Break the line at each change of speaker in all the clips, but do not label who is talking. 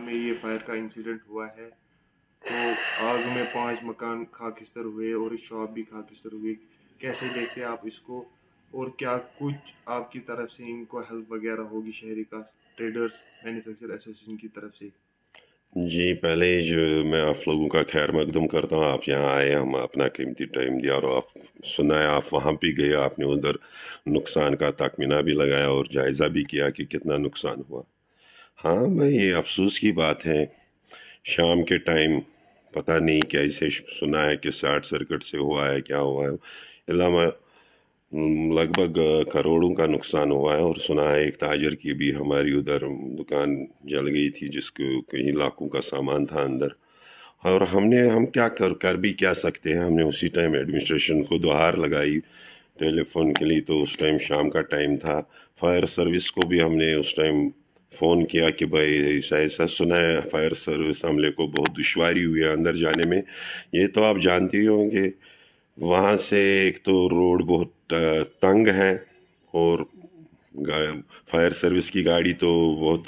शाम में ये फायर का इंसिडेंट हुआ है। तो आग में 5 मकान खाकिस्तर हुए और शॉप भी खाकिस्तर हुई। कैसे देखते हैं आप इसको, और क्या कुछ आपकी तरफ से इनको हेल्प वगैरह होगी शहरी का ट्रेडर्स मैन्युफैक्चर एसोसिएशन की तरफ से?
जी, पहले जो मैं आप लोगों का खैर मकदम करता हूँ, आप यहाँ आए, हम अपना कीमती टाइम दिया और आप सुनाए, आप वहाँ भी गए, आपने उधर नुकसान का तखमीना भी लगाया और जायज़ा भी किया कि कितना नुकसान हुआ। हाँ भाई, ये अफसोस की बात है, शाम के टाइम पता नहीं कैसे सुना है कि शॉर्ट सर्किट से हुआ है, क्या हुआ है। इलामा लगभग करोड़ों का नुकसान हुआ है और सुना है एक ताजर की भी हमारी उधर दुकान जल गई थी, जिसको कई लाखों का सामान था अंदर। और हम क्या कर भी क्या सकते हैं। हमने उसी टाइम एडमिनिस्ट्रेशन को गुहार लगाई टेलीफोन के लिए, तो उस टाइम शाम का टाइम था। फायर सर्विस को भी हमने उस टाइम फ़ोन किया कि भाई ऐसा ऐसा सुना है, फायर सर्विस हमले को बहुत दुश्वारी हुई है अंदर जाने में। ये तो आप जानते ही होंगे, वहाँ से एक तो रोड बहुत तंग है, और फायर सर्विस की गाड़ी तो बहुत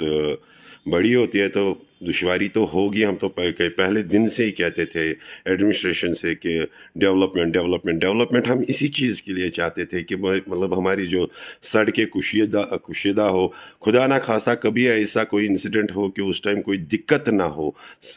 बड़ी होती है, तो दुश्वारी तो होगी। हम तो पहले दिन से ही कहते थे एडमिनिस्ट्रेशन से कि डेवलपमेंट डेवलपमेंट डेवलपमेंट, हम इसी चीज़ के लिए चाहते थे कि मतलब हमारी जो सड़कें कुशीदा हो, खुदा ना खासा कभी ऐसा कोई इंसिडेंट हो कि उस टाइम कोई दिक्कत ना हो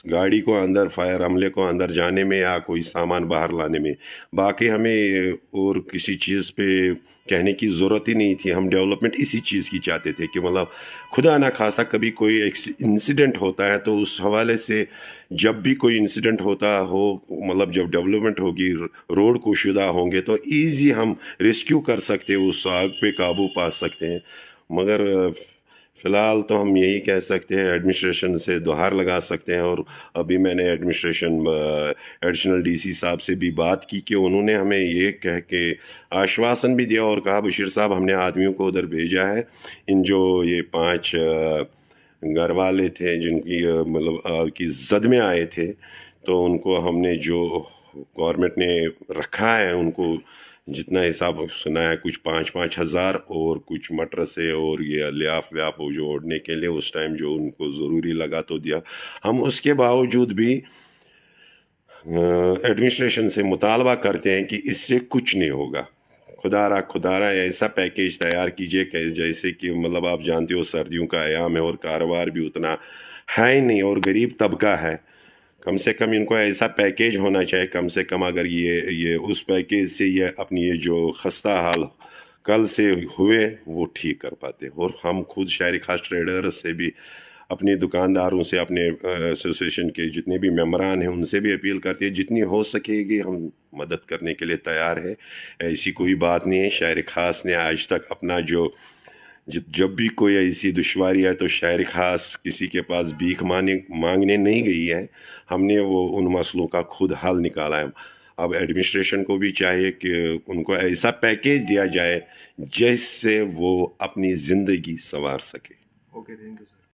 गाड़ी को अंदर, फायर अमले को अंदर जाने में या कोई सामान बाहर लाने में। बाकी हमें और किसी चीज़ पे कहने की ज़रूरत ही नहीं थी। हम डेवलपमेंट इसी चीज़ की चाहते थे कि मतलब खुदा ना खासा कभी कोई इंसिडेंट होता है तो उस हवाले से, जब भी कोई इंसिडेंट होता हो, मतलब जब डेवलपमेंट होगी, रोड कुशीदा होंगे, तो इजी हम रेस्क्यू कर सकते हैं, उस आग पे काबू पा सकते हैं। मगर फ़िलहाल तो हम यही कह सकते हैं, एडमिनिस्ट्रेशन से गुहार लगा सकते हैं। और अभी मैंने एडिशनल डीसी साहब से भी बात की कि उन्होंने हमें ये कह के आश्वासन भी दिया और कहा, बशीर साहब हमने आदमियों को उधर भेजा है, इन जो ये 5 घर वाले थे जिनकी मतलब की जद में आए थे, तो उनको हमने जो गवर्नमेंट ने रखा है, उनको जितना हिसाब सुना है, कुछ 5-5 हज़ार और कुछ मटर से, और ये लियाफ व्याफ वो जो ओढ़ने के लिए उस टाइम जो उनको ज़रूरी लगा तो दिया। हम उसके बावजूद भी एडमिनिस्ट्रेशन से मुतालबा करते हैं कि इससे कुछ नहीं होगा। खुदारा ऐसा पैकेज तैयार कीजिए कि जैसे कि मतलब आप जानते हो सर्दियों का अयाम है और कारोबार भी उतना है ही नहीं और गरीब तबका है। कम से कम इनको ऐसा पैकेज होना चाहिए, कम से कम अगर ये उस पैकेज से ये अपनी ये जो खस्ता हाल कल से हुए वो ठीक कर पाते। और हम खुद शहरी खास ट्रेडर से भी, अपने दुकानदारों से, अपने एसोसिएशन के जितने भी मेम्बरान हैं उनसे भी अपील करते हैं, जितनी हो सकेगी हम मदद करने के लिए तैयार है। ऐसी कोई बात नहीं है। शहरी खास ने आज तक अपना जो जब भी कोई ऐसी दुश्वारी है तो शहर खास किसी के पास भीख मांगने नहीं गई है। हमने वो उन मसलों का खुद हल निकाला है। अब एडमिनिस्ट्रेशन को भी चाहिए कि उनको ऐसा पैकेज दिया जाए जिससे वो अपनी ज़िंदगी संवार सके।
Okay, thank you sir.